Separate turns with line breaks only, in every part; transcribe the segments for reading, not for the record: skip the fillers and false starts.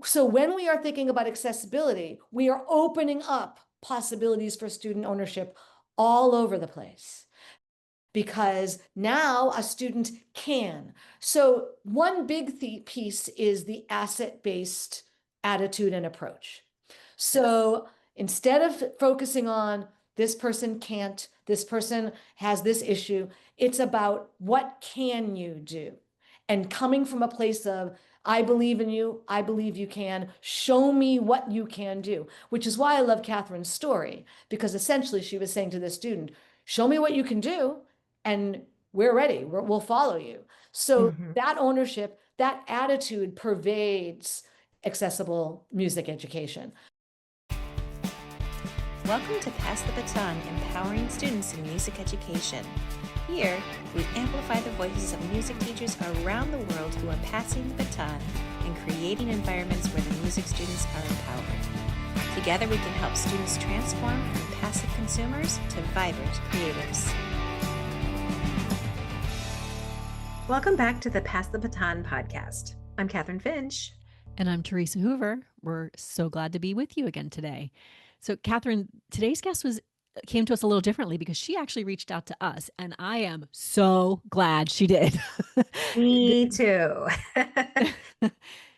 So when we are thinking about accessibility, we are opening up possibilities for student ownership all over the place, because now a student can. So one big piece is the asset-based attitude and approach. So instead of focusing on this person can't, this person has this issue, it's about what can you do? And coming from a place of, I believe in you, I believe you can, show me what you can do, which is why I love Kathryn's story, because essentially she was saying to this student, show me what you can do, and we're ready, we'll follow you. So that ownership, that attitude pervades accessible music education.
Welcome to Pass the Baton, empowering students in music education. Here, we amplify the voices of music teachers around the world who are passing the baton and creating environments where the music students are empowered. Together, we can help students transform from passive consumers to vibrant creatives. Welcome back to the Pass the Baton podcast. I'm Kathryn Finch.
And I'm Theresa Hoover. We're so glad to be with you again today. So, Kathryn, today's guest came to us a little differently because she actually reached out to us, and I am so glad she did.
Me too.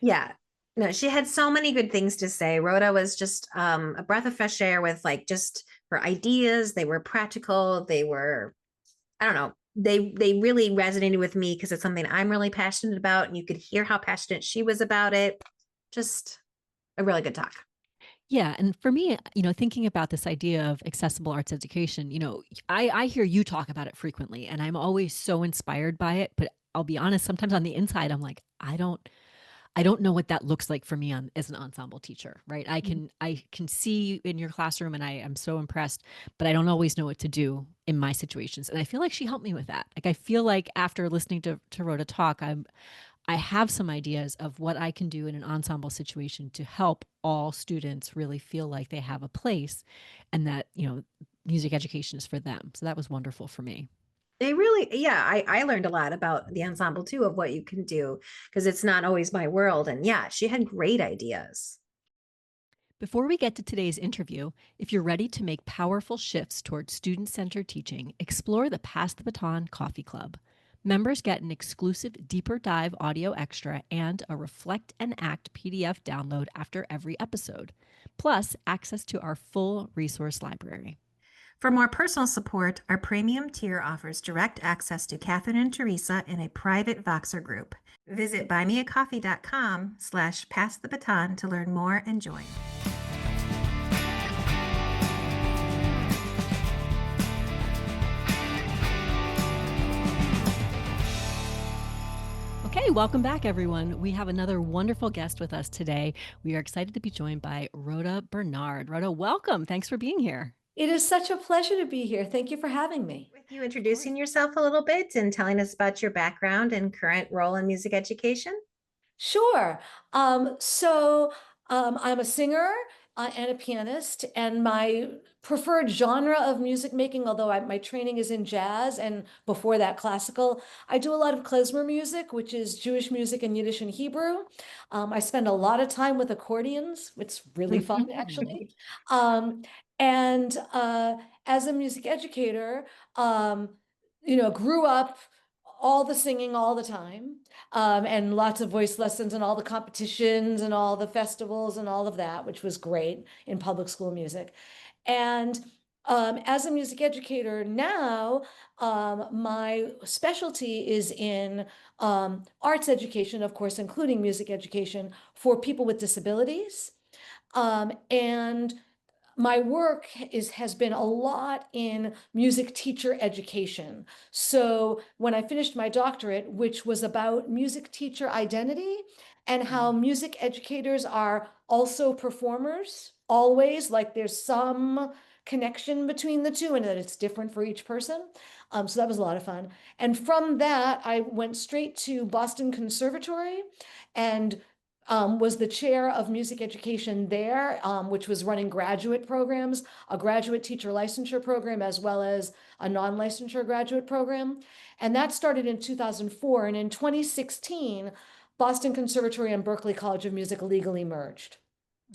Yeah. No, she had so many good things to say. Rhoda was just a breath of fresh air with just her ideas. They were practical. They were, I don't know, they really resonated with me because it's something I'm really passionate about, and you could hear how passionate she was about it. Just a really good talk.
Yeah. And for me, thinking about this idea of accessible arts education, I hear you talk about it frequently, and I'm always so inspired by it. But I'll be honest, sometimes on the inside, I'm like, I don't know what that looks like for me as an ensemble teacher, right? I can see in your classroom, and I am so impressed, but I don't always know what to do in my situations. And I feel like she helped me with that. Like, I feel like after listening to Rhoda talk, I have some ideas of what I can do in an ensemble situation to help all students really feel like they have a place, and that, music education is for them. So that was wonderful for me.
They really, yeah, I learned a lot about the ensemble too, of what you can do, because it's not always my world. And yeah, she had great ideas.
Before we get to today's interview, if you're ready to make powerful shifts towards student-centered teaching, explore the Pass the Baton Coffee Club. Members get an exclusive deeper dive audio extra and a Reflect and Act PDF download after every episode, plus access to our full resource library.
For more personal support, our premium tier offers direct access to Kathryn and Theresa in a private Voxer group. Visit buymeacoffee.com/passthebaton to learn more and join.
Okay, welcome back, everyone. We have another wonderful guest with us today. We are excited to be joined by Rhoda Bernard. Rhoda, welcome. Thanks for being here.
It is such a pleasure to be here. Thank you for having me.
With you introducing yourself a little bit and telling us about your background and current role in music education.
Sure. I'm a singer and a pianist, and my preferred genre of music making, although my training is in jazz and before that classical, I do a lot of klezmer music, which is Jewish music in Yiddish and Hebrew. I spend a lot of time with accordions. It's really fun, actually. And as a music educator, grew up all the singing all the time, and lots of voice lessons and all the competitions and all the festivals and all of that, which was great in public school music. And as a music educator now, my specialty is in arts education, of course, including music education for people with disabilities. And my work has been a lot in music teacher education. So when I finished my doctorate, which was about music teacher identity and how music educators are also performers, always, like there's some connection between the two and that it's different for each person. So that was a lot of fun. And from that, I went straight to Boston Conservatory and was the chair of music education there, which was running graduate programs, a graduate teacher licensure program, as well as a non-licensure graduate program. And that started in 2004. And in 2016, Boston Conservatory and Berklee College of Music legally merged.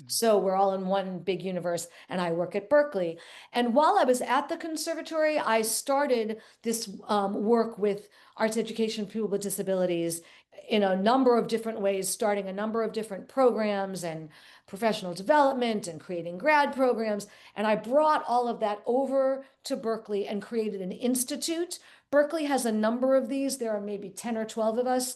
So we're all in one big universe, and I work at Berklee. And while I was at the conservatory, I started this work with arts education for people with disabilities in a number of different ways, starting a number of different programs and professional development and creating grad programs. And I brought all of that over to Berklee and created an institute. Berklee has a number of these. There are maybe 10 or 12 of us.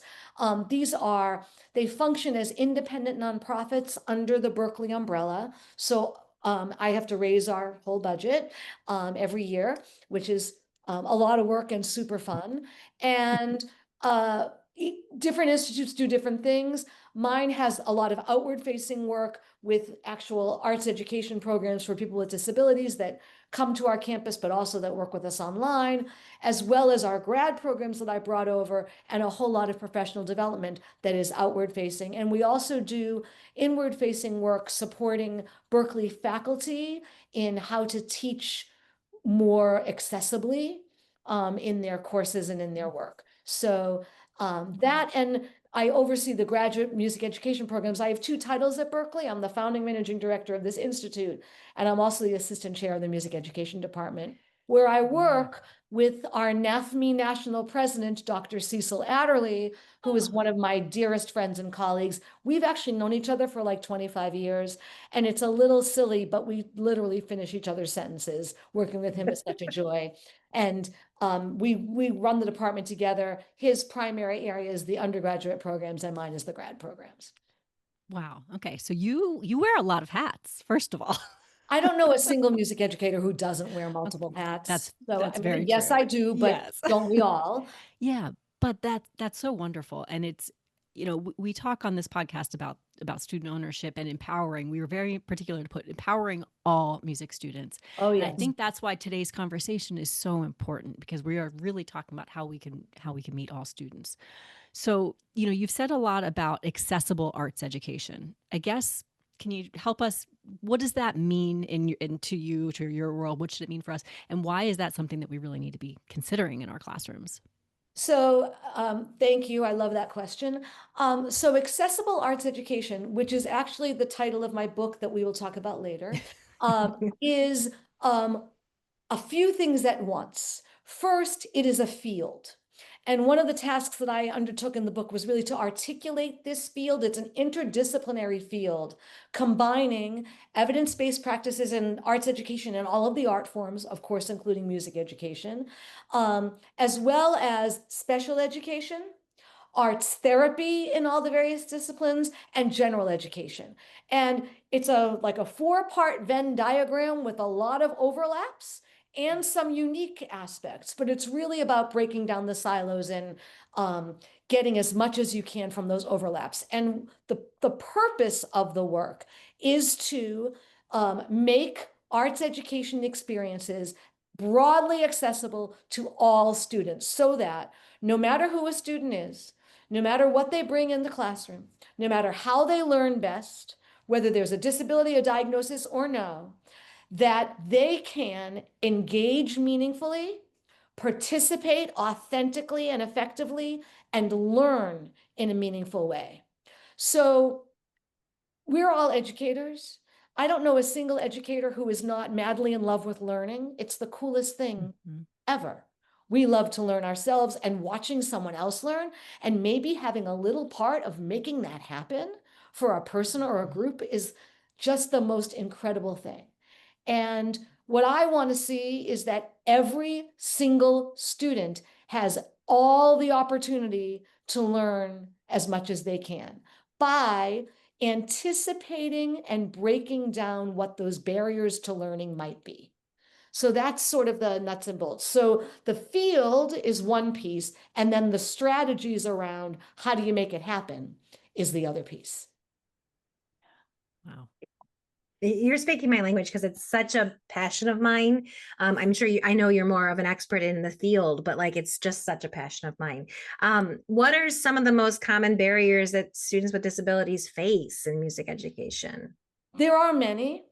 They function as independent nonprofits under the Berklee umbrella. So I have to raise our whole budget every year, which is a lot of work and super fun. And different institutes do different things. Mine has a lot of outward facing work with actual arts education programs for people with disabilities that come to our campus, but also that work with us online, as well as our grad programs that I brought over, and a whole lot of professional development that is outward facing. And we also do inward facing work supporting Berklee faculty in how to teach more accessibly in their courses and in their work. So that, and I oversee the graduate music education programs. I have 2 titles at Berklee. I'm the founding managing director of this institute, and I'm also the assistant chair of the music education department, where I work with our NAFME national president, Dr. Cecil Adderley, who is one of my dearest friends and colleagues. We've actually known each other for like 25 years, and it's a little silly, but we literally finish each other's sentences. Working with him is such a joy. And we run the department together. His primary area is the undergraduate programs, and mine is the grad programs.
Wow. Okay. So you wear a lot of hats, first of all.
I don't know a single music educator who doesn't wear multiple hats.
That's very
yes,
true.
I do, but
Yes.
don't we all?
Yeah, but that's so wonderful. And it's, we talk on this podcast about student ownership and empowering. We were very particular to put empowering all music students.
Oh,
And
yes.
I think that's why today's conversation is so important, because we are really talking about how we can meet all students. So, you've said a lot about accessible arts education. I guess, can you help us? What does that mean to your world? What should it mean for us? And why is that something that we really need to be considering in our classrooms?
So thank you. I love that question. So accessible arts education, which is actually the title of my book that we will talk about later, is a few things at once. First, it is a field. And one of the tasks that I undertook in the book was really to articulate this field. It's an interdisciplinary field combining evidence-based practices in arts education and all of the art forms, of course, including music education, as well as special education, arts therapy in all the various disciplines, and general education. And it's like a 4-part Venn diagram with a lot of overlaps and some unique aspects, but it's really about breaking down the silos and getting as much as you can from those overlaps. And the purpose of the work is to make arts education experiences broadly accessible to all students, so that no matter who a student is, no matter what they bring in the classroom, no matter how they learn best, whether there's a disability, a diagnosis, or no, that they can engage meaningfully, participate authentically and effectively, and learn in a meaningful way. So we're all educators. I don't know a single educator who is not madly in love with learning. It's the coolest thing ever. We love to learn ourselves, and watching someone else learn and maybe having a little part of making that happen for a person or a group is just the most incredible thing. And what I want to see is that every single student has all the opportunity to learn as much as they can by anticipating and breaking down what those barriers to learning might be. So that's sort of the nuts and bolts. So the field is one piece, and then the strategies around how do you make it happen is the other piece.
Wow.
You're speaking my language because it's such a passion of mine. I'm sure I know you're more of an expert in the field, but like, it's just such a passion of mine. What are some of the most common barriers that students with disabilities face in music education?
There are many.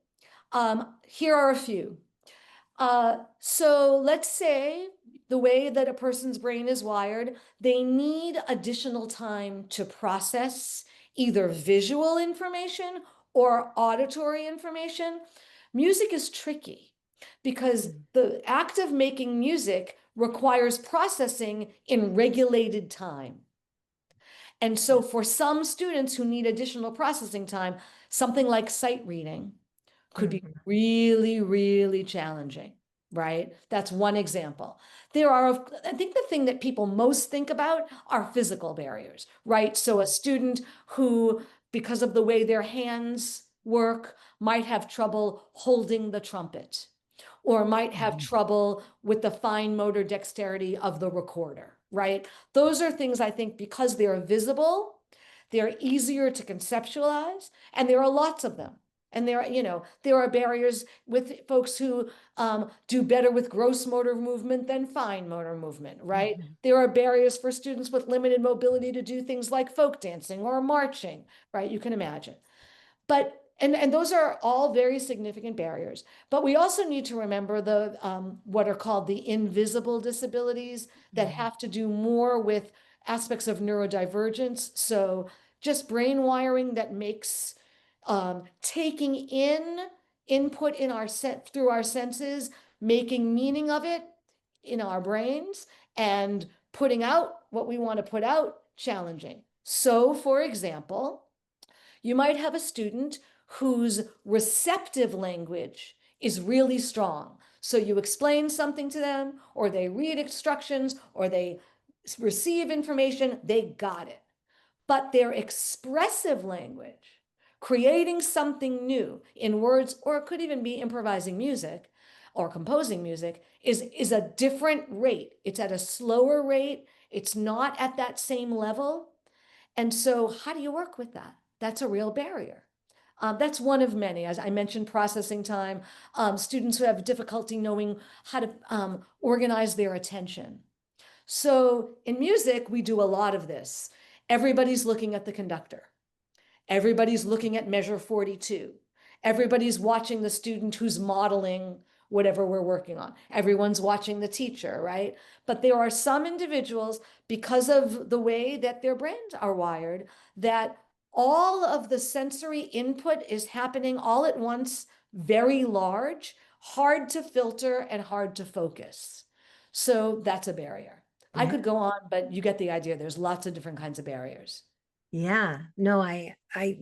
Here are a few. So let's say the way that a person's brain is wired, they need additional time to process either visual information or auditory information. Music is tricky because the act of making music requires processing in regulated time. And so for some students who need additional processing time, something like sight reading could be really, really challenging, right? That's one example. I think the thing that people most think about are physical barriers, right? So a student who, because of the way their hands work, might have trouble holding the trumpet, or might have trouble with the fine motor dexterity of the recorder, right? Those are things I think because they're visible, they're easier to conceptualize, and there are lots of them. And there are barriers with folks who do better with gross motor movement than fine motor movement, right? There are barriers for students with limited mobility to do things like folk dancing or marching, right? You can imagine. But and those are all very significant barriers. But we also need to remember the what are called the invisible disabilities that have to do more with aspects of neurodivergence. So just brain wiring that makes taking in input in through our senses, making meaning of it in our brains, and putting out what we want to put out challenging. So, for example, you might have a student whose receptive language is really strong. So you explain something to them, or they read instructions, or they receive information, they got it. But their expressive language, creating something new in words, or it could even be improvising music or composing music, is a different rate. It's at a slower rate. It's not at that same level. And so how do you work with that? That's a real barrier. That's one of many. As I mentioned, processing time, students who have difficulty knowing how to organize their attention. So in music, we do a lot of this. Everybody's looking at the conductor. Everybody's looking at measure 42. Everybody's watching the student who's modeling whatever we're working on. Everyone's watching the teacher, right? But there are some individuals, because of the way that their brains are wired, that all of the sensory input is happening all at once, very large, hard to filter and hard to focus. So that's a barrier. I could go on, but you get the idea. There's lots of different kinds of barriers.
Yeah, no,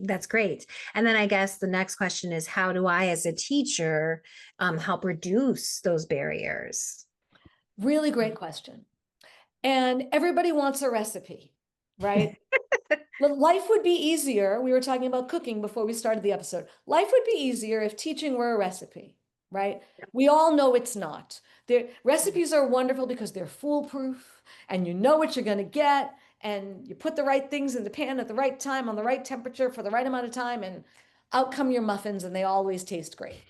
that's great. And then I guess the next question is, how do I, as a teacher, help reduce those barriers?
Really great question. And everybody wants a recipe, right? Life would be easier. We were talking about cooking before we started the episode. Life would be easier if teaching were a recipe, right? We all know it's not. Recipes are wonderful because they're foolproof and you know what you're going to get, and you put the right things in the pan at the right time on the right temperature for the right amount of time, and out come your muffins, and they always taste great.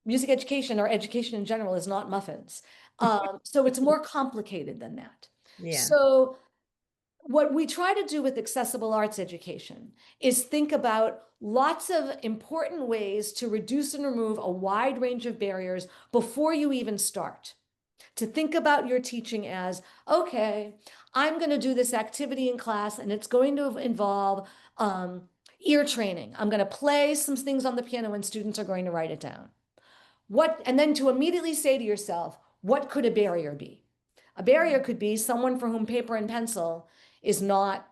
Music education, or education in general, is not muffins. So it's more complicated than that.
Yeah.
So what we try to do with accessible arts education is think about lots of important ways to reduce and remove a wide range of barriers before you even start. To think about your teaching as, okay, I'm going to do this activity in class and it's going to involve ear training. I'm going to play some things on the piano and students are going to write it down. And then to immediately say to yourself, what could a barrier be? A barrier could be someone for whom paper and pencil is not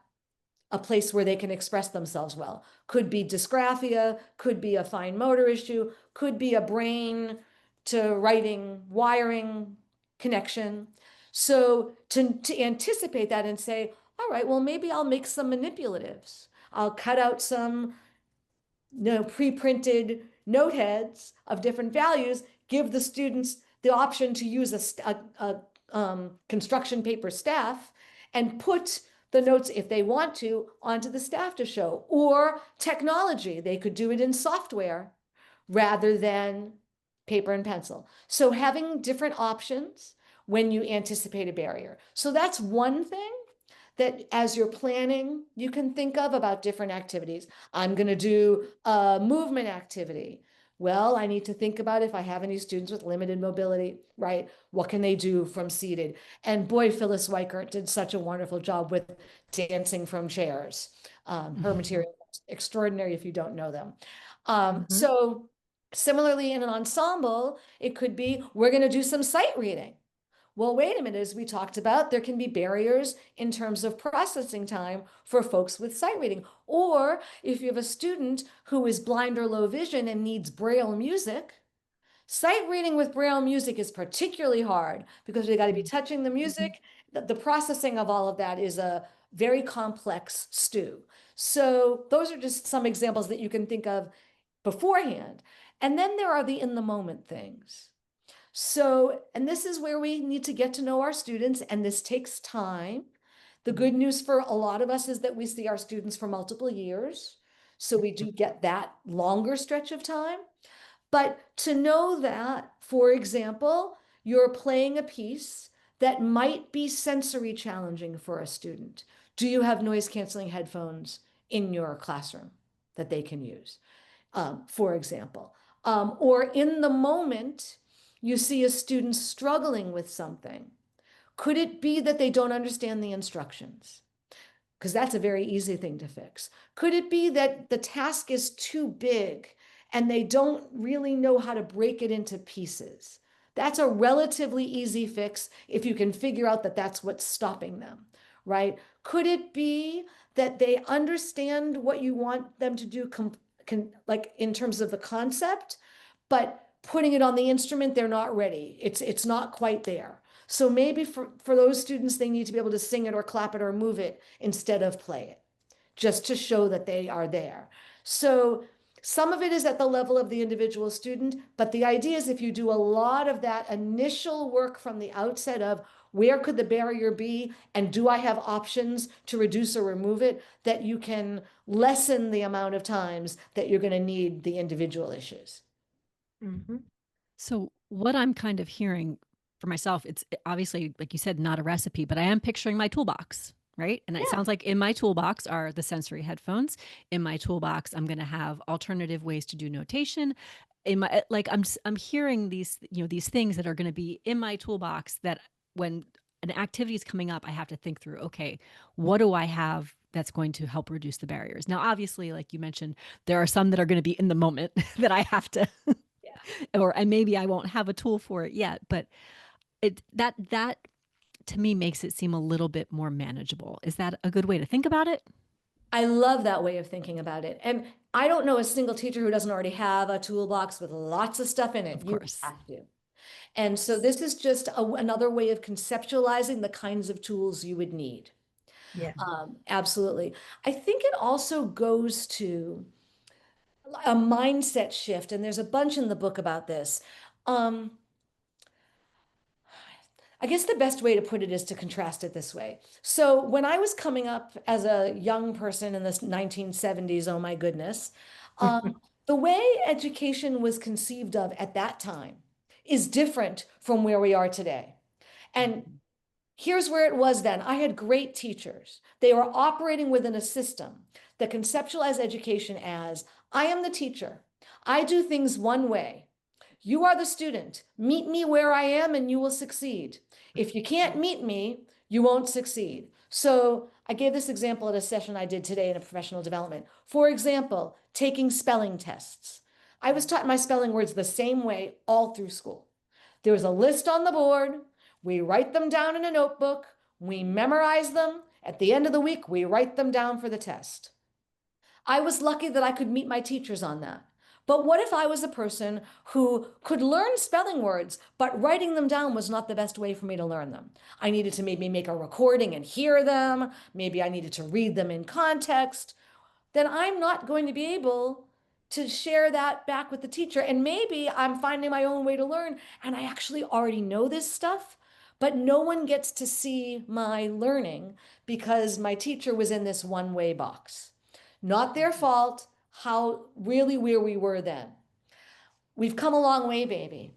a place where they can express themselves well. Could be dysgraphia, could be a fine motor issue, could be a brain to writing wiring connection. So to anticipate that and say, all right, well, maybe I'll make some manipulatives. I'll cut out some pre-printed note heads of different values, give the students the option to use a construction paper staff and put the notes, if they want to, onto the staff to show. Or technology, they could do it in software rather than paper and pencil. So having different options when you anticipate a barrier. So that's one thing that as you're planning, you can think of about different activities. I'm going to do a movement activity. Well, I need to think about if I have any students with limited mobility, right? What can they do from seated? And boy, Phyllis Weichert did such a wonderful job with dancing from chairs. Her material is extraordinary if you don't know them.
Mhm.
So similarly, in an ensemble, it could be, we're going to do some sight reading. Well, wait a minute, as we talked about, there can be barriers in terms of processing time for folks with sight reading. Or if you have a student who is blind or low vision and needs Braille music, sight reading with Braille music is particularly hard because we got to be touching the music. The processing of all of that is a very complex stew. So those are just some examples that you can think of beforehand. And then there are the in the moment things. So, and this is where we need to get to know our students, and this takes time. The good news for a lot of us is that we see our students for multiple years. So we do get that longer stretch of time. But to know that, for example, you're playing a piece that might be sensory challenging for a student. Do you have noise canceling headphones in your classroom that they can use, for example? Or in the moment, you see a student struggling with something. Could it be that they don't understand the instructions? Because that's a very easy thing to fix. Could it be that the task is too big and they don't really know how to break it into pieces? That's a relatively easy fix if you can figure out that that's what's stopping them, right? Could it be that they understand what you want them to do, like in terms of the concept, but putting it on the instrument, they're not ready. It's not quite there. So maybe for those students, they need to be able to sing it or clap it or move it instead of play it, just to show that they are there. So some of it is at the level of the individual student, but the idea is if you do a lot of that initial work from the outset of where could the barrier be and do I have options to reduce or remove it, that you can lessen the amount of times that you're going to need the individual issues.
Mhm.
So what I'm kind of hearing for myself, it's obviously, like you said, not a recipe, but I am picturing my toolbox, right? And it
Yeah.
sounds like in my toolbox are the sensory headphones. In my toolbox, I'm going to have alternative ways to do notation. In my like, I'm hearing these, these things that are going to be in my toolbox that when an activity is coming up, I have to think through, okay, what do I have that's going to help reduce the barriers? Now, obviously, like you mentioned, there are some that are going to be in the moment that I have to or and maybe I won't have a tool for it yet, but that to me makes it seem a little bit more manageable. Is that a good way to think about it?
I love that way of thinking about it. And I don't know a single teacher who doesn't already have a toolbox with lots of stuff in it.
Of
You
course.
have to. And so this is just another way of conceptualizing the kinds of tools you would need.
Yeah.
Absolutely. I think it also goes to a mindset shift, and there's a bunch in the book about this. Um, I guess the best way to put it is to contrast it this way. So when I was coming up as a young person in the 1970s, oh my goodness, the way education was conceived of at that time is different from where we are today. And here's where it was then. I had great teachers. They were operating within a system that conceptualized education as I am the teacher. I do things one way. You are the student. Meet me where I am and you will succeed. If you can't meet me, you won't succeed. So I gave this example at a session I did today in a professional development. For example, taking spelling tests. I was taught my spelling words the same way all through school. There was a list on the board. We write them down in a notebook. We memorize them. At the end of the week, we write them down for the test. I was lucky that I could meet my teachers on that. But what if I was a person who could learn spelling words, but writing them down was not the best way for me to learn them? I needed to maybe make a recording and hear them. Maybe I needed to read them in context. Then I'm not going to be able to share that back with the teacher. And maybe I'm finding my own way to learn and I actually already know this stuff, but no one gets to see my learning because my teacher was in this one-way box. Not their fault, how really where we were then. We've come a long way, baby,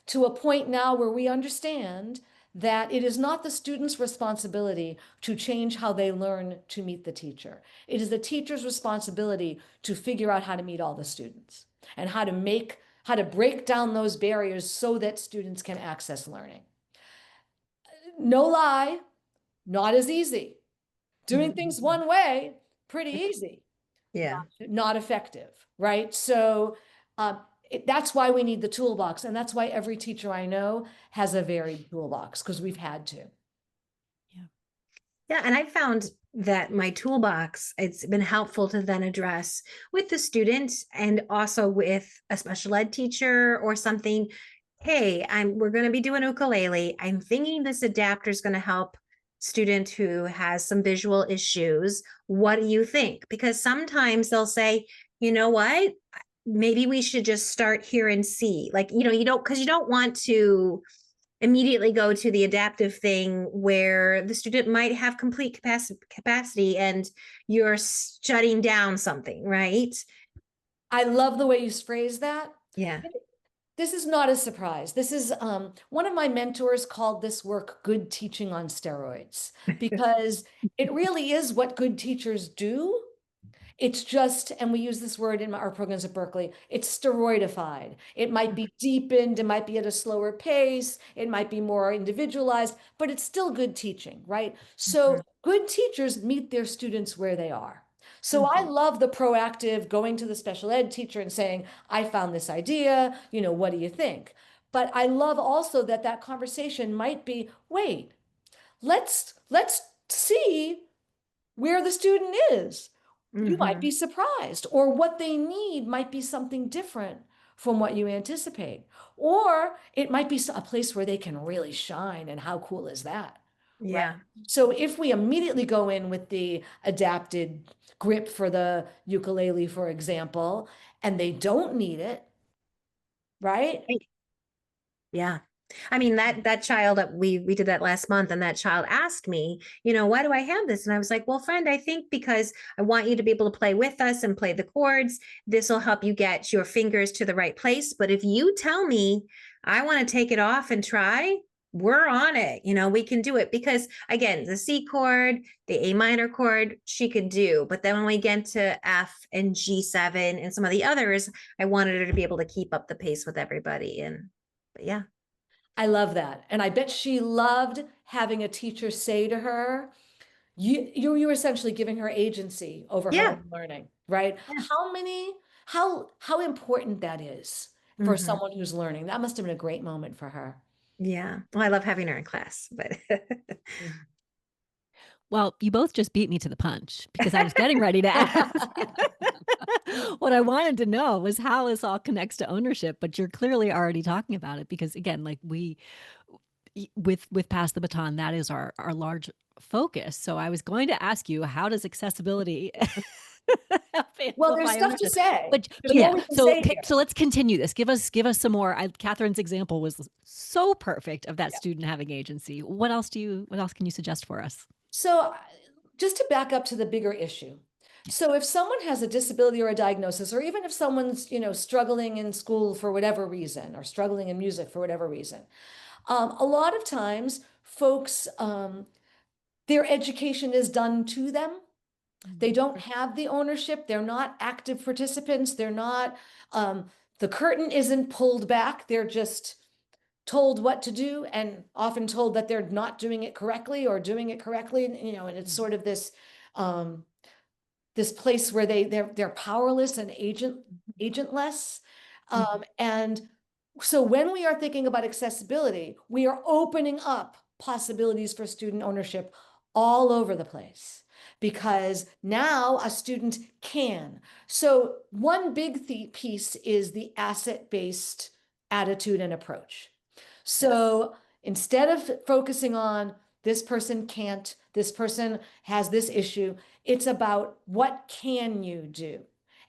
to a point now where we understand that it is not the student's responsibility to change how they learn to meet the teacher. It is the teacher's responsibility to figure out how to meet all the students and how to make how to break down those barriers so that students can access learning. No lie, not as easy. Doing things one way, pretty easy.
Yeah.
Not effective, right? So that's why we need the toolbox. And that's why every teacher I know has a varied toolbox, because we've had to.
Yeah, and I found that my toolbox, it's been helpful to then address with the student and also with a special ed teacher or something. Hey, we're going to be doing ukulele. I'm thinking this adapter is going to help student who has some visual issues. What do you think? Because sometimes they'll say, you know what? Maybe we should just start here and see. Like, you don't, because you don't want to immediately go to the adaptive thing where the student might have complete capacity and you're shutting down something, right?
I love the way you phrase that.
Yeah.
This is not a surprise. This is one of my mentors called this work good teaching on steroids, because it really is what good teachers do. It's just, and we use this word in our programs at Berklee, it's steroidified. It might be deepened, it might be at a slower pace, it might be more individualized, but it's still good teaching, right? So good teachers meet their students where they are. So I love the proactive going to the special ed teacher and saying, I found this idea, what do you think? But I love also that that conversation might be, wait, let's see where the student is. You might be surprised, or what they need might be something different from what you anticipate. Or it might be a place where they can really shine. And how cool is that?
Yeah.
Right? So if we immediately go in with the adapted grip for the ukulele, for example, and they don't need it, right?
Yeah. I mean, that child, we did that last month, and that child asked me, why do I have this? And I was like, well, friend, I think because I want you to be able to play with us and play the chords. This will help you get your fingers to the right place. But if you tell me I want to take it off and try, we're on it. We can do it, because again, the C chord, the A minor chord, she could do. But then when we get to F and G7 and some of the others, I wanted her to be able to keep up the pace with everybody. But yeah.
I love that. And I bet she loved having a teacher say to her, you're essentially giving her agency over her
Yeah.
own learning, right?
Yeah.
How important that is for someone who's learning. That must have been a great moment for her.
Yeah. Well, I love having her in class, but
Well, you both just beat me to the punch, because I was getting ready to ask. What I wanted to know was how this all connects to ownership, but you're clearly already talking about it, because again, like with Pass the Baton, that is our large focus. So I was going to ask you, how does accessibility
Well, there's
amplify
stuff to
ownership?
say.
But
There's more
yeah,
we can
so
say here.
so let's continue this. Give us some more. Catherine's example was so perfect of that
Yeah.
student having agency. What else can you suggest for us?
So just to back up to the bigger issue. So if someone has a disability or a diagnosis, or even if someone's, struggling in school for whatever reason, or struggling in music for whatever reason, a lot of times folks, their education is done to them. They don't have the ownership. They're not active participants. They're not, the curtain isn't pulled back. They're just told what to do, and often told that they're not doing it correctly or doing it correctly. And, and it's sort of this, this place where they're powerless and agentless. And so when we are thinking about accessibility, we are opening up possibilities for student ownership all over the place, because now a student can. So one big piece is the asset-based attitude and approach. So instead of focusing on this person can't, this person has this issue, it's about what can you do?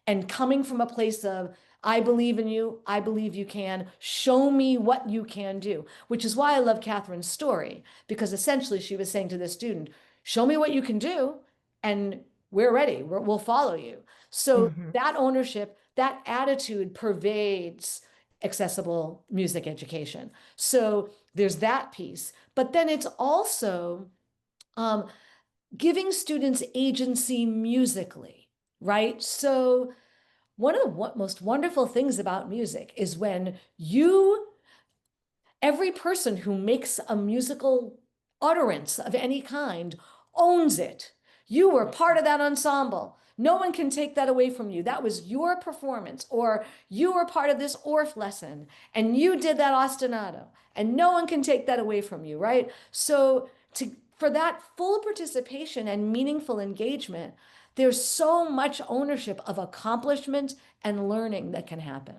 And coming from a place of, I believe in you, I believe you can, show me what you can do, which is why I love Kathryn's story, because essentially she was saying to this student, show me what you can do, and we're ready, we'll follow you. So that ownership, that attitude pervades accessible music education. So there's that piece, but then it's also giving students agency musically, right? So one of the most wonderful things about music is when every person who makes a musical utterance of any kind owns it. You were part of that ensemble. No one can take that away from you. That was your performance, or you were part of this Orff lesson and you did that ostinato, and no one can take that away from you, right? So for that full participation and meaningful engagement, there's so much ownership of accomplishment and learning that can happen.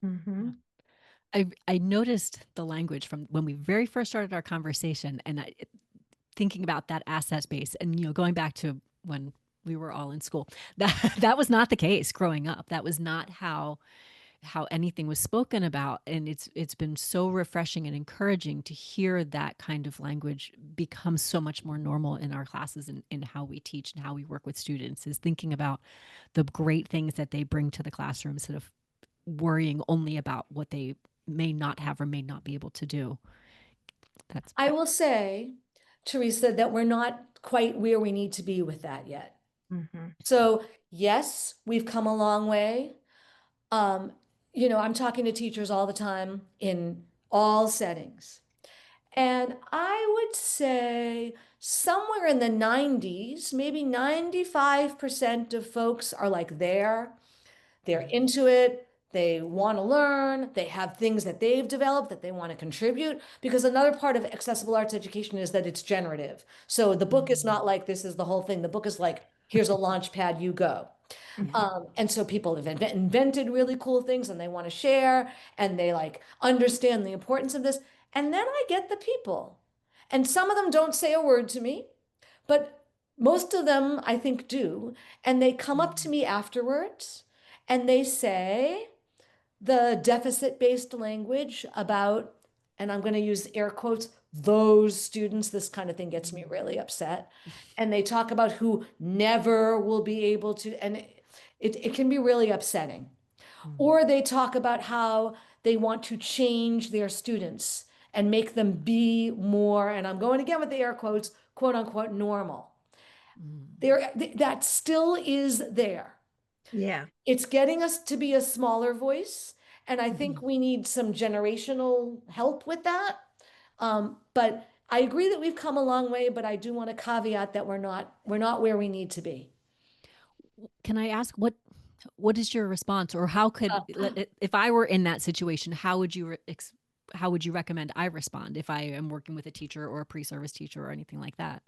Mm-hmm.
I noticed the language from when we very first started our conversation, and thinking about that asset base, and going back to when we were all in school, that was not the case growing up. That was not how anything was spoken about, and it's been so refreshing and encouraging to hear that kind of language become so much more normal in our classes, and in how we teach and how we work with students, is thinking about the great things that they bring to the classroom instead of worrying only about what they may not have or may not be able to do.
I will say, Theresa, that we're not quite where we need to be with that yet.
Mm-hmm.
So yes, we've come a long way. I'm talking to teachers all the time in all settings. And I would say somewhere in the 90s, maybe 95% of folks are like there. They're into it. They want to learn. They have things that they've developed that they want to contribute. Because another part of accessible arts education is that it's generative. So the book is not like this is the whole thing. The book is like, here's a launch pad, you go. And so people have invented really cool things and they want to share, and they like understand the importance of this. And then I get the people. And some of them don't say a word to me, but most of them I think do. And they come up to me afterwards and they say the deficit-based language about, and I'm going to use air quotes, those students, this kind of thing gets me really upset. And they talk about who never will be able to, and it can be really upsetting. Or they talk about how they want to change their students and make them be more, and I'm going again with the air quotes, quote unquote, normal. That still is there.
Yeah.
It's getting us to be a smaller voice. And I think we need some generational help with that. But I agree that we've come a long way, but I do want to caveat that we're not where we need to be.
Can I ask what is your response, or how could, if I were in that situation, how would you recommend I respond if I am working with a teacher or a pre-service teacher or anything like that?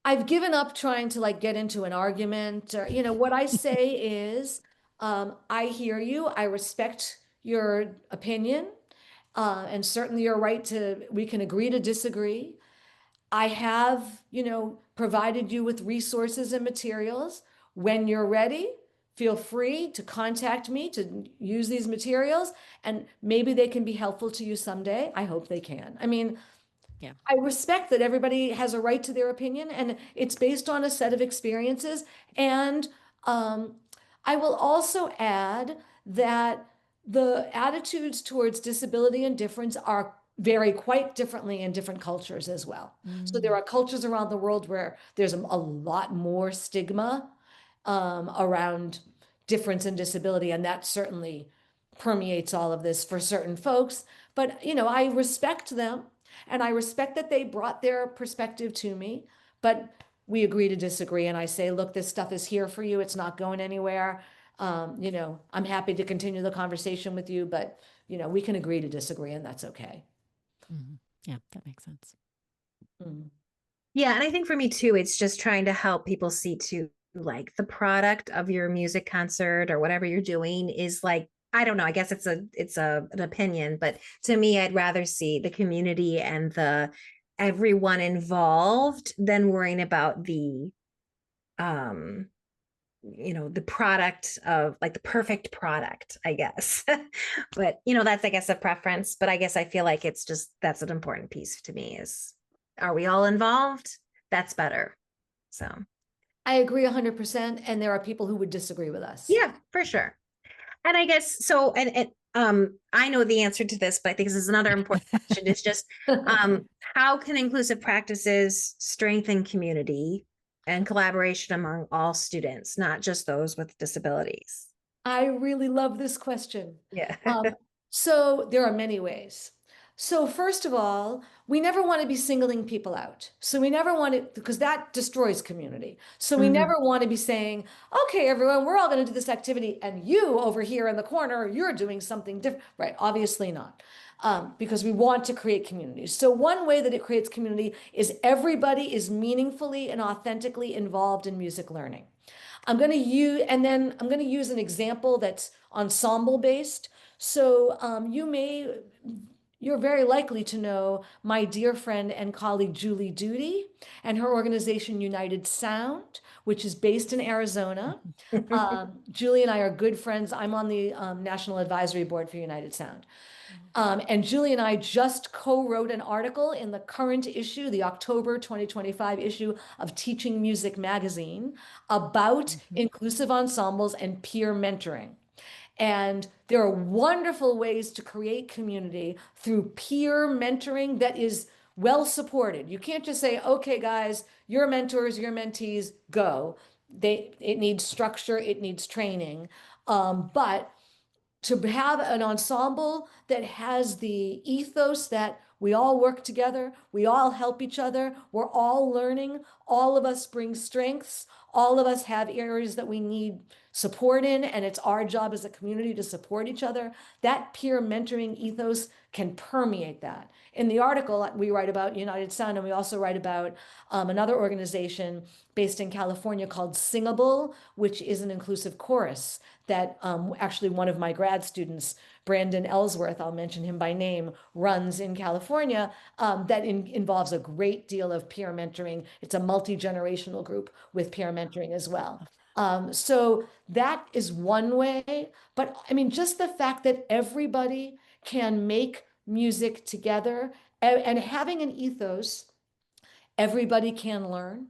I've given up trying to like get into an argument, or, what I say is, I hear you. I respect your opinion. And certainly you're right we can agree to disagree. I have, provided you with resources and materials. When you're ready, feel free to contact me to use these materials, and maybe they can be helpful to you someday. I hope they can. I mean,
Yeah.
I respect that everybody has a right to their opinion, and it's based on a set of experiences. And I will also add that the attitudes towards disability and difference vary quite differently in different cultures as well. So there are cultures around the world where there's a lot more stigma around difference and disability, and that certainly permeates all of this for certain folks. But I respect them, and I respect that they brought their perspective to me, but we agree to disagree. And I say, look, this stuff is here for you. It's not going anywhere. I'm happy to continue the conversation with you, but we can agree to disagree, and that's okay.
Yeah, that makes sense.
Yeah. And I think for me too, it's just trying to help people see too, like the product of your music concert or whatever you're doing is like, I don't know, I guess it's an opinion, but to me, I'd rather see the community and everyone involved than worrying about the product of like the perfect product, I guess. But that's, I guess, a preference, but I guess I feel like that's an important piece to me is, are we all involved? That's better. So
I agree 100%. And there are people who would disagree with us.
yeah, for sure. And I guess so, and I know the answer to this, but I think this is another important question. It's just how can inclusive practices strengthen community and collaboration among all students, not just those with disabilities.
I really love this question.
Yeah.
So there are many ways. So first of all, we never want to be singling people out. So we never want to, because that destroys community. So we never want to be saying, okay, everyone, we're all going to do this activity and you over here in the corner, you're doing something different. Right? Obviously not. Because we want to create community. So one way that it creates community is everybody is meaningfully and authentically involved in music learning. I'm going to use an example that's ensemble based. So you're very likely to know my dear friend and colleague Julie Duty and her organization United Sound, which is based in Arizona. Julie and I are good friends. I'm on the National Advisory Board for United Sound. And Julie and I just co-wrote an article in the current issue, the October 2025 issue of Teaching Music magazine, about inclusive ensembles and peer mentoring. And there are wonderful ways to create community through peer mentoring that is well supported. You can't just say, okay, guys, your mentors, your mentees, go. It needs structure, it needs training. But to have an ensemble that has the ethos that we all work together, we all help each other, we're all learning, all of us bring strengths, all of us have areas that we need support in, and it's our job as a community to support each other. That peer mentoring ethos can permeate that. In the article, we write about United Sound, and we also write about another organization based in California called Singable, which is an inclusive chorus that actually one of my grad students, Brandon Ellsworth, I'll mention him by name, runs in California, that involves a great deal of peer mentoring. It's a multi-generational group with peer mentoring as well. So that is one way, but I mean, just the fact that everybody can make music together and having an ethos, everybody can learn.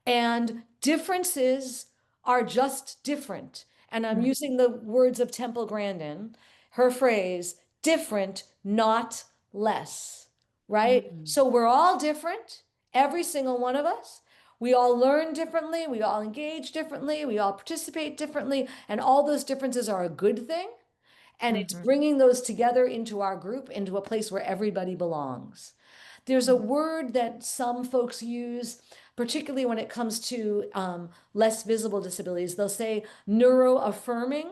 And differences are just different. And I'm using the words of Temple Grandin, her phrase, different, not less, right? So we're all different, every single one of us. We all learn differently, we all engage differently, we all participate differently, and all those differences are a good thing. And it's bringing those together into our group, into a place where everybody belongs. There's a word that some folks use, particularly when it comes to less visible disabilities. They'll say neuroaffirming,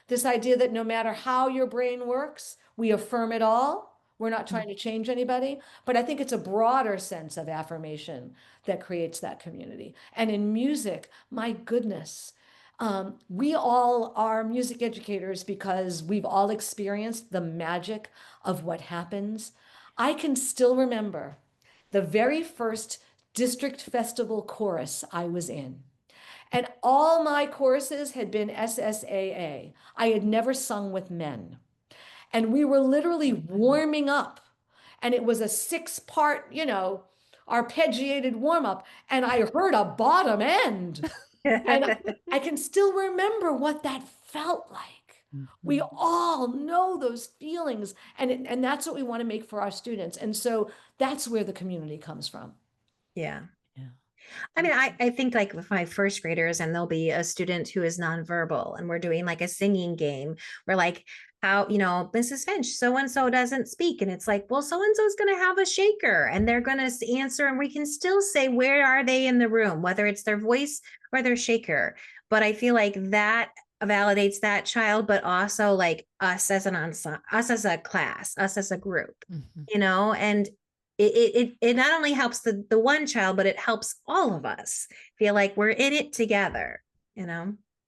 this idea that no matter how your brain works, we affirm it all. We're not trying to change anybody, but I think it's a broader sense of affirmation that creates that community. And in music, my goodness, we all are music educators because we've all experienced the magic of what happens. I can still remember the very first district festival chorus I was in. And all my choruses had been SSAA. I had never sung with men. And we were literally warming up. And it was a 6-part, arpeggiated warm up. And I heard a bottom end. And I can still remember what that felt like. We all know those feelings. And that's what we want to make for our students. And so that's where the community comes from.
Yeah. I mean, I think like with my first graders, and there'll be a student who is nonverbal, and we're doing like a singing game. We're like, how, Mrs. Finch, so and so doesn't speak. And it's like, well, so and so is going to have a shaker and they're going to answer, and we can still say, where are they in the room, whether it's their voice or their shaker. But I feel like that validates that child, but also like us as an ensemble, us as a class, us as a group, and it not only helps the one child, but it helps all of us feel like we're in it together,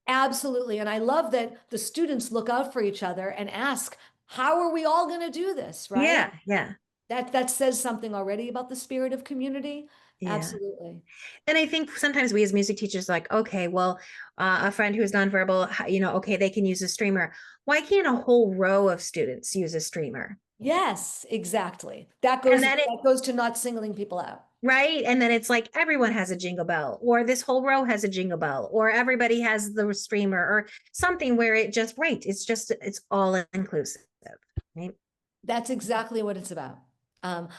Absolutely. And I love that the students look out for each other and ask, how are we all going to do this? Right?
Yeah.
That says something already about the spirit of community.
Yeah.
Absolutely.
And I think sometimes we as music teachers are like, okay, well, a friend who is nonverbal, okay, they can use a streamer. Why can't a whole row of students use a streamer?
Yes, exactly. That goes to not singling people out.
Right. And then it's like everyone has a jingle bell, or this whole row has a jingle bell, or everybody has the streamer, or something where it's all inclusive. Right.
That's exactly what it's about.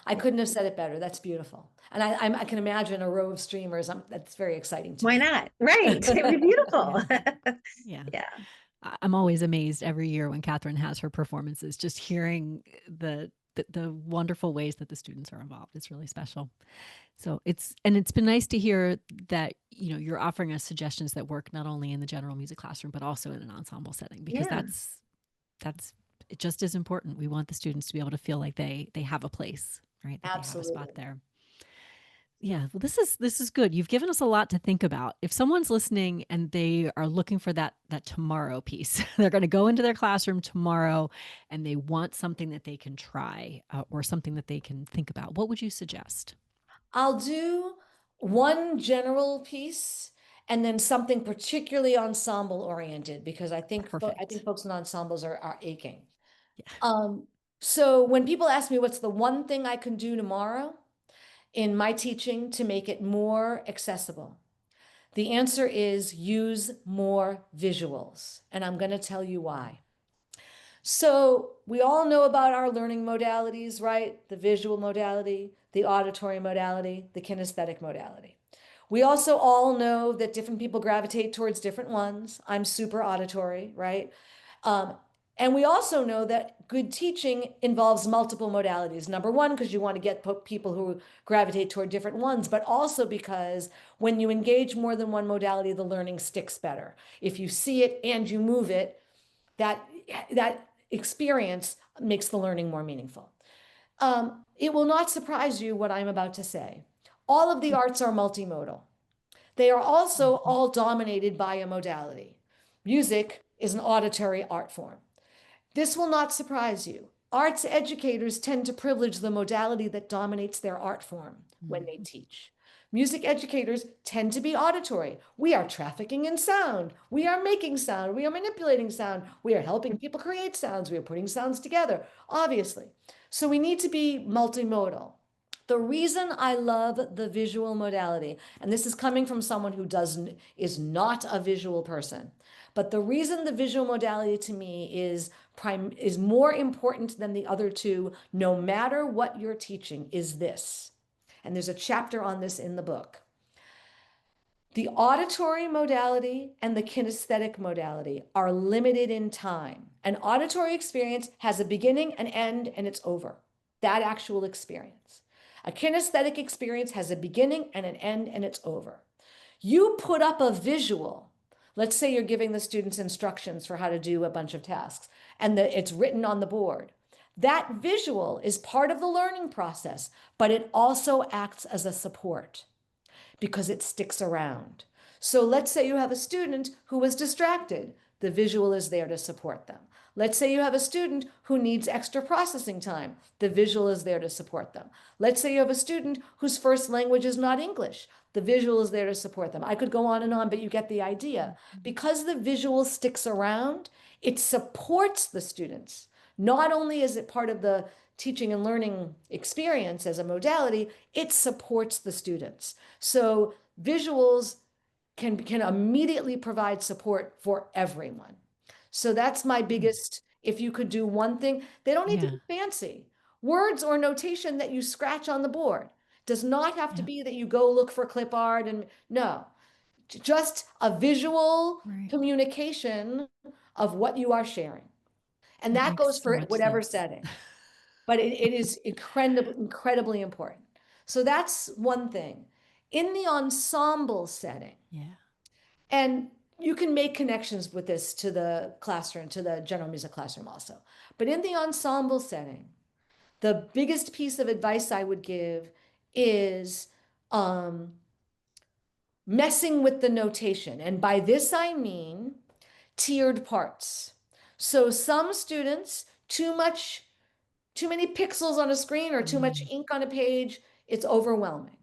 I couldn't have said it better. That's beautiful. And I can imagine a row of streamers. That's very exciting to
Why
me.
not? Right. It'd be beautiful.
Yeah.
Yeah.
I'm always amazed every year when Kathryn has her performances, just hearing the wonderful ways that the students are involved. It's really special. So it's been nice to hear that, you know, you're offering us suggestions that work not only in the general music classroom, but also in an ensemble setting, because
Yeah.
that's it just as important. We want the students to be able to feel like they have a place, right? That they have a spot
Absolutely.
there. Yeah, well, this is good. You've given us a lot to think about. If someone's listening and they are looking for that tomorrow piece, they're going to go into their classroom tomorrow and they want something that they can try or something that they can think about. What would you suggest?
I'll do one general piece and then something particularly ensemble oriented, because I think
Perfect.
folks in ensembles are aching.
Yeah.
So when people ask me what's the one thing I can do tomorrow in my teaching to make it more accessible, the answer is use more visuals. And I'm going to tell you why. So we all know about our learning modalities, right? The visual modality, the auditory modality, the kinesthetic modality. We also all know that different people gravitate towards different ones. I'm super auditory, right? Um, and we also know that good teaching involves multiple modalities. Number one, because you want to get people who gravitate toward different ones, but also because when you engage more than one modality, the learning sticks better. If you see it and you move it, that experience makes the learning more meaningful. It will not surprise you what I'm about to say. All of the arts are multimodal. They are also
Mhm.
all dominated by a modality. Music is an auditory art form. This will not surprise you. Arts educators tend to privilege the modality that dominates their art form when they
Mhm.
teach. Music educators tend to be auditory. We are trafficking in sound. We are making sound. We are manipulating sound. We are helping people create sounds. We are putting sounds together, obviously. So we need to be multimodal. The reason I love the visual modality, and this is coming from someone who is not a visual person, but the reason the visual modality to me is more important than the other two, no matter what you're teaching, is this. And there's a chapter on this in the book. The auditory modality and the kinesthetic modality are limited in time. An auditory experience has a beginning, an end, and it's over. That actual experience. A kinesthetic experience has a beginning and an end, and it's over. You put up a visual. Let's say you're giving the students instructions for how to do a bunch of tasks, and it's written on the board. That visual is part of the learning process, but it also acts as a support because it sticks around. So let's say you have a student who was distracted. The visual is there to support them. Let's say you have a student who needs extra processing time. The visual is there to support them. Let's say you have a student whose first language is not English. The visual is there to support them. I could go on, but you get the idea. Because the visual sticks around, it supports the students. Not only is it part of the teaching and learning experience as a modality, it supports the students. So visuals can immediately provide support for everyone. So that's my biggest, if you could do one thing, they don't need to
Yeah.
be fancy. Words or notation that you scratch on the board does not have to
Yeah.
be that you go look for clip art and no, just a visual
Right.
communication of what you are sharing. And
That
that goes
makes so
for
much
whatever
sense.
setting, but it is incredibly important. So that's one thing. In the ensemble setting,
Yeah.
and you can make connections with this to the classroom, to the general music classroom also. But in the ensemble setting, the biggest piece of advice I would give is um, messing with the notation. And by this, I mean tiered parts. So some students, too many pixels on a screen or too much
Mm.
ink on a page, it's overwhelming.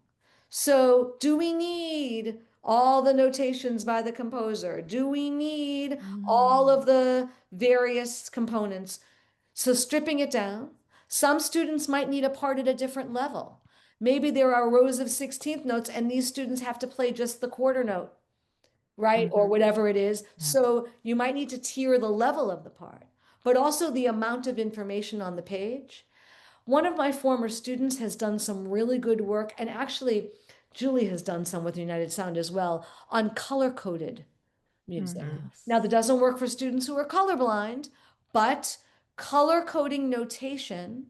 So do we need all the notations by the composer? Do we need all
Mm.
of the various components? So stripping it down, some students might need a part at a different level. Maybe there are rows of 16th notes and these students have to play just the quarter note, right? Or
Mhm.
whatever it is.
Yeah.
So you might need to tier the level of the part, but also the amount of information on the page. One of my former students has done some really good work, and actually, Julie has done some with United Sound as well, on color-coded music. Now, that doesn't work for students who are colorblind, but color coding notation,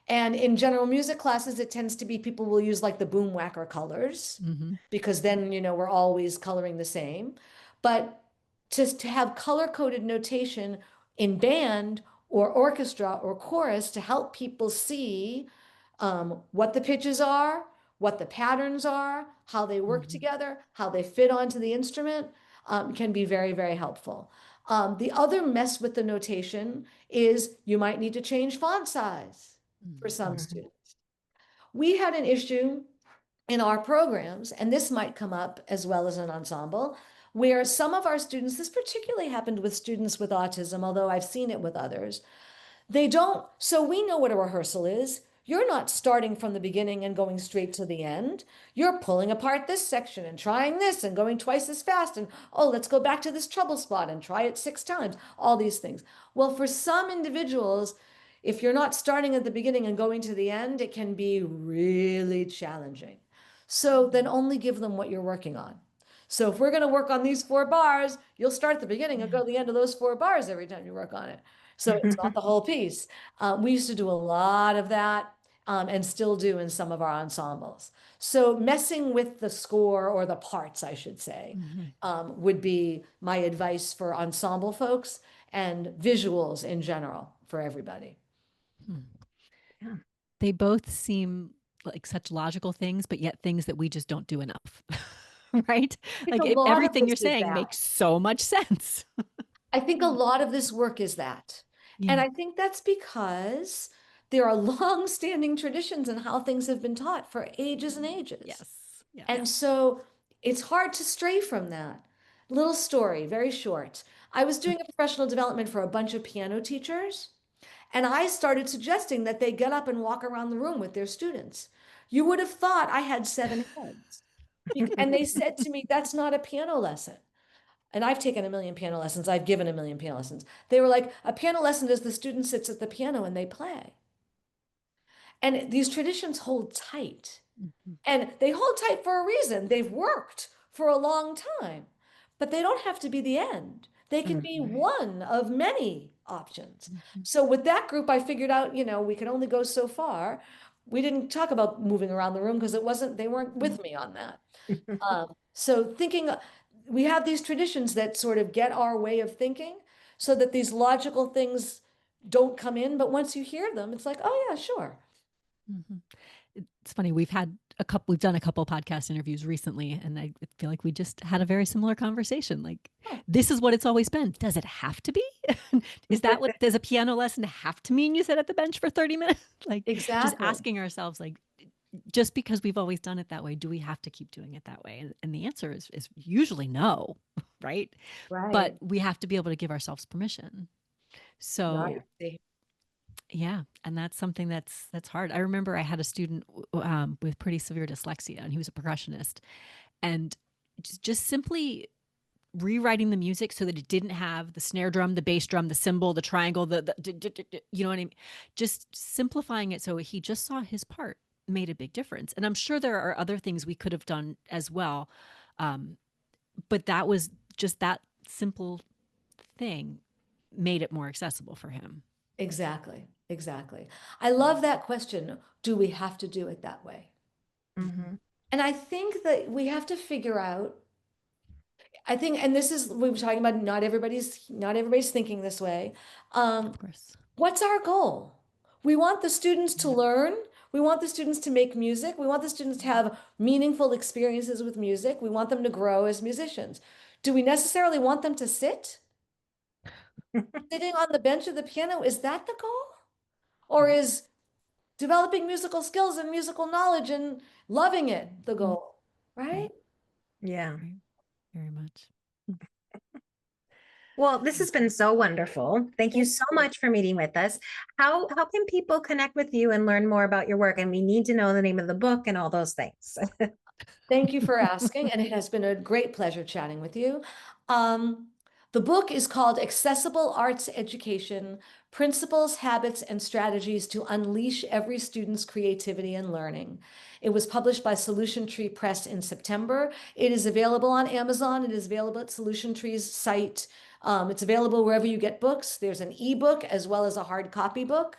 and in general music classes, it tends to be people will use like the boom whacker colors because then, we're always coloring the same. But just to have color coded notation in band or orchestra or chorus to help people see what the pitches are, what the patterns are, how they work together, how they fit onto the instrument, can be very, very helpful. The other mess with the notation is you might need to change font size for some students. We had an issue in our programs, and this might come up as well as an ensemble, where some of our students, this particularly happened with students with autism, although I've seen it with others, they don't, so we know what a rehearsal is. You're not starting from the beginning and going straight to the end. You're pulling apart this section and trying this and going twice as fast. And oh, let's go back to this trouble spot and try it 6 times, all these things. Well, for some individuals, if you're not starting at the beginning and going to the end, it can be really challenging. So then only give them what you're working on. So if we're going to work on these 4 bars, you'll start at the beginning and go to the end of those 4 bars every time you work on it. So it's not the whole piece. We used to do a lot of that and still do in some of our ensembles. So messing with the score, or the parts, I should say, would be my advice for ensemble folks and visuals in general for everybody.
Yeah.
They both seem like such logical things, but yet things that we just don't do enough. Right? Like everything you're saying makes so much sense.
I think a lot of this work is that. And I think that's because there are long-standing traditions in how things have been taught for ages and ages.
Yes. Yeah.
And so it's hard to stray from that. Little story, very short. I was doing a professional development for a bunch of piano teachers, and I started suggesting that they get up and walk around the room with their students. You would have thought I had 7 heads. And they said to me, that's not a piano lesson. And I've taken a million piano lessons. I've given a million piano lessons. They were like, a piano lesson is the student sits at the piano and they play. And these traditions hold tight. And they hold tight for a reason. They've worked for a long time, but they don't have to be the end. They can be one of many options. So with that group, I figured out, we could only go so far. We didn't talk about moving around the room because they weren't with me on that. So thinking, we have these traditions that sort of get our way of thinking so that these logical things don't come in. But once you hear them, it's like, oh yeah, sure.
It's funny. We've done a couple podcast interviews recently, and I feel like we just had a very similar conversation. Like, this is what it's always been. Does it have to be? Is that what, does a piano lesson have to mean you sit at the bench for 30 minutes? Like,
exactly.
Just asking ourselves, like, just because we've always done it that way, do we have to keep doing it that way? And the answer is usually no, right? But we have to be able to give ourselves permission. So yeah, and that's something that's hard. I remember I had a student with pretty severe dyslexia, and he was a percussionist, and just simply rewriting the music so that it didn't have the snare drum, the bass drum, the cymbal, the triangle, you know what I mean? Just simplifying it so he just saw his part made a big difference. And I'm sure there are other things we could have done as well. But that was just that simple thing made it more accessible for him.
Exactly. I love that question. Do we have to do it that way? And I think that we have to figure out, and this is, we were talking about not everybody's thinking this way.
Of course.
What's our goal? We want the students to learn. We want the students to make music. We want the students to have meaningful experiences with music. We want them to grow as musicians. Do we necessarily want them to sit? Sitting on the bench of the piano, is that the goal? Or is developing musical skills and musical knowledge and loving it the goal, right?
Yeah.
Very much.
Well, this has been so wonderful. Thank you so much for meeting with us. How can people connect with you and learn more about your work? And we need to know the name of the book and all those things.
Thank you for asking. And it has been a great pleasure chatting with you. The book is called Accessible Arts Education: Principles, Habits, and Strategies to Unleash Every Student's Creativity and Learning. It was published by Solution Tree Press in September. It is available on Amazon. It is available at Solution Tree's site. It's available wherever you get books. There's an ebook as well as a hard copy book.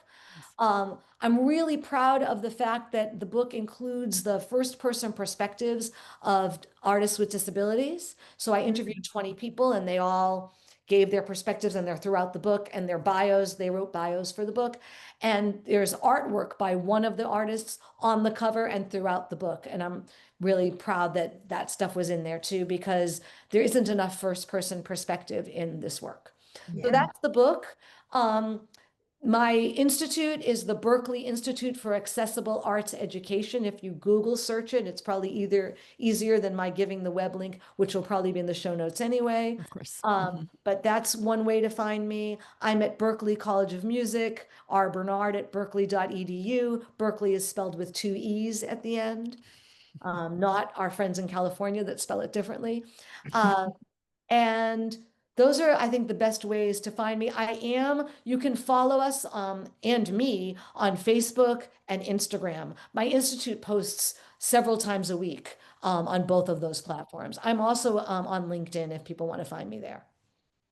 I'm really proud of the fact that the book includes the first person perspectives of artists with disabilities. So I interviewed 20 people and they all gave their perspectives, and they're throughout the book, and their bios, they wrote bios for the book. And there's artwork by one of the artists on the cover and throughout the book. And I'm really proud that that stuff was in there too, because there isn't enough first person perspective in this work. So
Yeah.
that's the book. My institute is the Berklee Institute for Accessible Arts Education. If you Google search it, it's probably either easier than my giving the web link, which will probably be in the show notes anyway.
Of course.
But that's one way to find me. I'm at Berklee College of Music, R. Bernard at berklee.edu. Berklee is spelled with 2 E's at the end, not our friends in California that spell it differently. And those are, I think, the best ways to find me. You can follow us and me on Facebook and Instagram. My institute posts several times a week on both of those platforms. I'm also on LinkedIn if people want to find me there.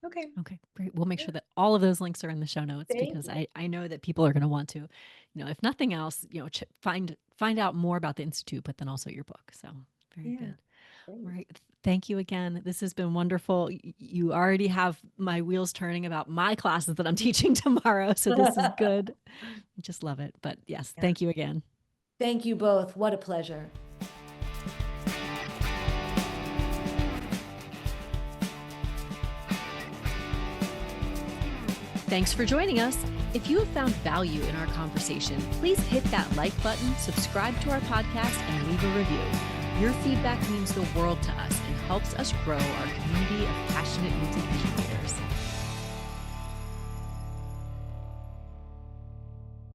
Okay.
Okay, great. We'll make sure that all of those links are in the show notes,
Thank
because
you.
I know that people are going to want to, if nothing else, find out more about the Institute, but then also your book. So very
Yeah.
good. All right. Thank you again. This has been wonderful. You already have my wheels turning about my classes that I'm teaching tomorrow. So this is good. I just love it. But yes,
Yeah.
thank you again.
Thank you both. What a pleasure.
Thanks for joining us. If you have found value in our conversation, please hit that like button, subscribe to our podcast, and leave a review. Your feedback means the world to us and helps us grow our community of passionate music educators.